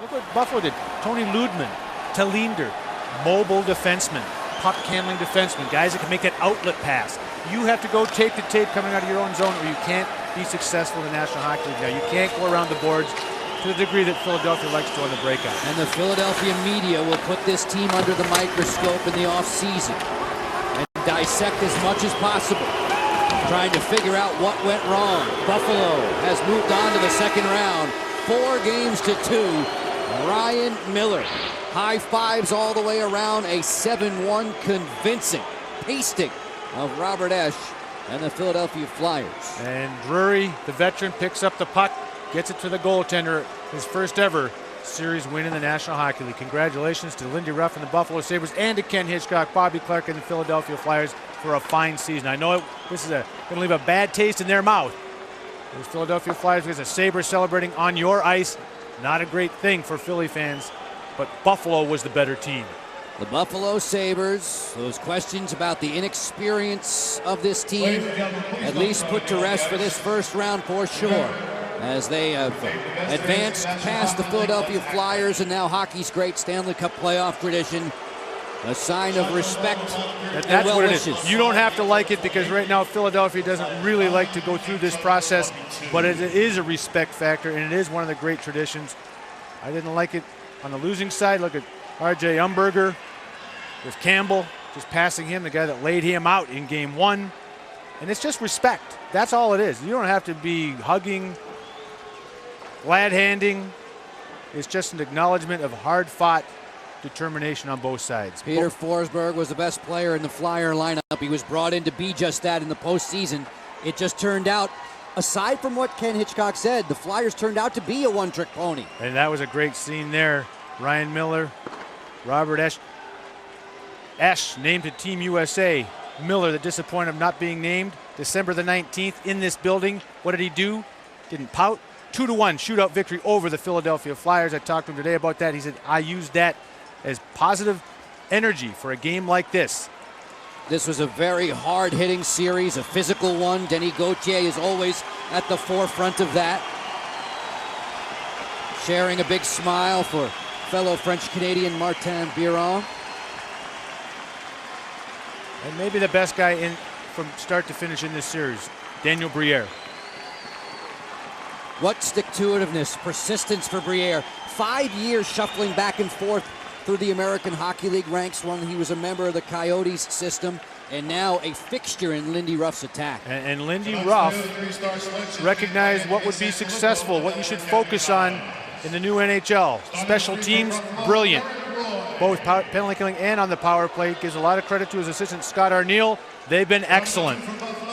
Look what Buffalo did. Tony Ludman, Talinder, mobile defenseman, puck-handling defenseman, guys that can make that outlet pass. You have to go tape to tape coming out of your own zone, or you can't be successful in the National Hockey League. Now, you can't go around the boards to the degree that Philadelphia likes to on the breakout. And the Philadelphia media will put this team under the microscope in the offseason and dissect as much as possible, trying to figure out what went wrong. Buffalo has moved on to the second round, 4-2. Ryan Miller, high fives all the way around, a 7-1 convincing pasting of Robert Esch and the Philadelphia Flyers. And Drury, the veteran, picks up the puck, gets it to the goaltender, his first ever series win in the National Hockey League. Congratulations to Lindy Ruff and the Buffalo Sabres, and to Ken Hitchcock, Bobby Clark, and the Philadelphia Flyers for a fine season. I know this is going to leave a bad taste in their mouth. Those Philadelphia Flyers, because the Sabres celebrating on your ice, not a great thing for Philly fans, but Buffalo was the better team. The Buffalo Sabres, those questions about the inexperience of this team, at least put to rest for this first round for sure, as they have advanced past the Philadelphia Flyers and now hockey's great Stanley Cup playoff tradition. A sign of respect and That's well what wishes. it is. You don't have to like it, because right now Philadelphia doesn't really like to go through this process, but it is a respect factor, and it is one of the great traditions. I didn't like it on the losing side. Look at R.J. Umberger with Campbell just passing him, the guy that laid him out in game one. And it's just respect. That's all it is. You don't have to be hugging, glad-handing. It's just an acknowledgement of hard-fought determination on both sides. Peter Forsberg was the best player in the Flyer lineup. He was brought in to be just that in the postseason. It just turned out, aside from what Ken Hitchcock said, the Flyers turned out to be a one-trick pony. And that was a great scene there. Ryan Miller, Robert Esch. Esch named to Team USA. Miller, the disappointment of not being named. December the 19th in this building. What did he do? Didn't pout. 2-1 shootout victory over the Philadelphia Flyers. I talked to him today about that. He said, I used that as positive energy for a game like this. This was a very hard-hitting series, a physical one. Denis Gauthier is always at the forefront of that. Sharing a big smile for fellow French-Canadian Martin Biron. And maybe the best guy in from start to finish in this series, Daniel Briere. What stick-to-itiveness, persistence for Briere. 5 years shuffling back and forth through the American Hockey League ranks when he was a member of the Coyotes system, and now a fixture in Lindy Ruff's attack. And Lindy Ruff recognized what would be successful, what you should focus on in the new NHL. Special teams, brilliant. Both penalty killing and on the power play. Gives a lot of credit to his assistant, Scott Arneal. They've been excellent.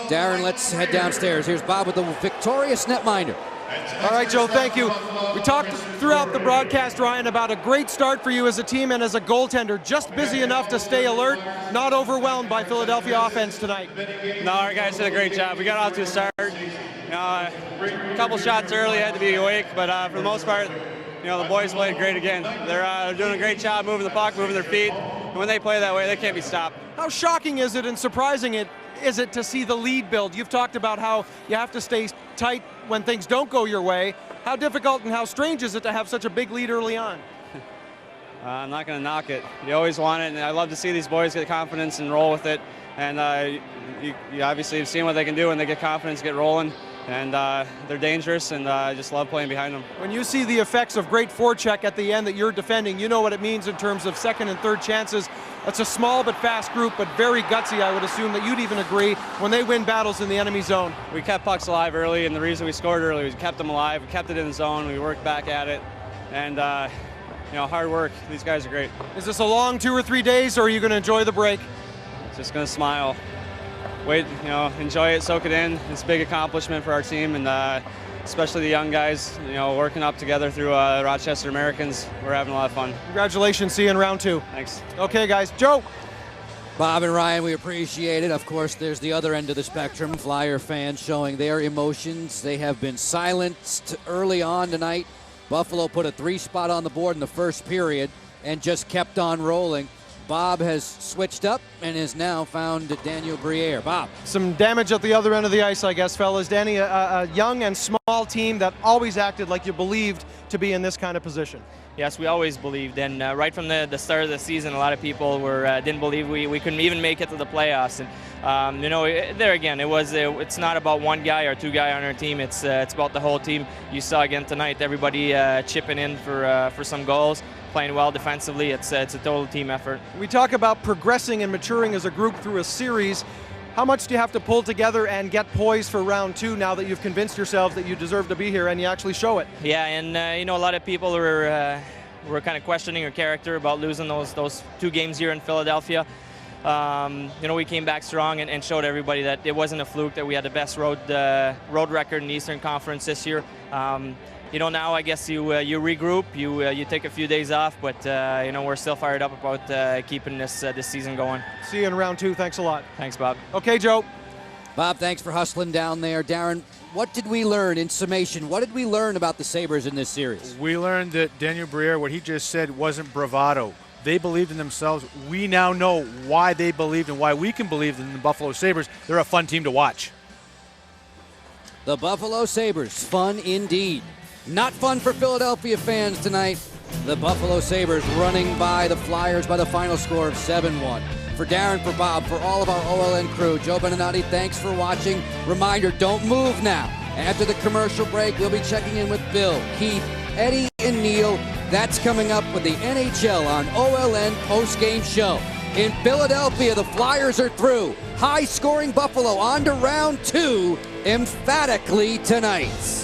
Darren, let's head downstairs. Here's Bob with the victorious netminder. All right, Joe, thank you. We talked throughout the broadcast, Ryan, about a great start for you as a team and as a goaltender. Just busy enough to stay alert, not overwhelmed by Philadelphia offense tonight. No, our guys did a great job. We got off to a start. A couple shots early, had to be awake, but for the most part, the boys played great again. They're doing a great job moving the puck, moving their feet. And when they play that way, they can't be stopped. How shocking is it and surprising is it to see the lead build? You've talked about how you have to stay tight when things don't go your way. How difficult and how strange is it to have such a big lead early on? I'm not going to knock it. You always want it, and I love to see these boys get confidence and roll with it. And you obviously have seen what they can do when they get confidence, get rolling. And they're dangerous, and I just love playing behind them. When you see the effects of great forecheck at the end that you're defending, you know what it means in terms of second and third chances. It's a small but fast group, but very gutsy, I would assume that you'd even agree, when they win battles in the enemy zone. We kept pucks alive early, and the reason we scored early was we kept them alive. We kept it in the zone. We worked back at it, and hard work. These guys are great. Is this a long 2 or 3 days, or are you going to enjoy the break? Just going to smile. Wait, enjoy it, soak it in. It's a big accomplishment for our team, and especially the young guys, working up together through Rochester Americans. We're having a lot of fun. Congratulations. See you in round 2. Thanks. Okay, guys. Joe. Bob and Ryan, we appreciate it. Of course, there's the other end of the spectrum. Flyer fans showing their emotions. They have been silenced early on tonight. Buffalo put a 3-spot on the board in the first period and just kept on rolling. Bob has switched up and has now found Daniel Briere. Bob. Some damage at the other end of the ice, I guess, fellas. Danny, a young and small team that always acted like you believed to be in this kind of position? Yes, we always believed, and right from the start of the season, a lot of people didn't believe we couldn't even make it to the playoffs. And there again, it's not about one guy or two guys on our team. It's about the whole team. You saw again tonight, everybody chipping in for some goals, playing well defensively. It's a total team effort. We talk about progressing and maturing as a group through a series. How much do you have to pull together and get poised for round 2 now that you've convinced yourselves that you deserve to be here and you actually show it? Yeah, and a lot of people were kind of questioning your character about losing those 2 games here in Philadelphia. We came back strong and showed everybody that it wasn't a fluke, that we had the best road record in the Eastern Conference this year. Now I guess you regroup, you take a few days off, but we're still fired up about keeping this season going. See you in round 2. Thanks a lot. Thanks, Bob. Okay, Joe. Bob, thanks for hustling down there. Darren, what did we learn in summation? What did we learn about the Sabres in this series? We learned that Daniel Briere, what he just said, wasn't bravado. They believed in themselves. We now know why they believed and why we can believe in the Buffalo Sabres. They're a fun team to watch. The Buffalo Sabres, fun indeed. Not fun for Philadelphia fans tonight. The Buffalo Sabres running by the Flyers by the final score of 7-1. For Darren, for Bob, for all of our OLN crew, Joe Beninati, thanks for watching. Reminder, don't move now. After the commercial break, we'll be checking in with Bill, Keith, Eddie, and Neil. That's coming up with the NHL on OLN postgame show. In Philadelphia, the Flyers are through. High-scoring Buffalo on to round 2 emphatically tonight.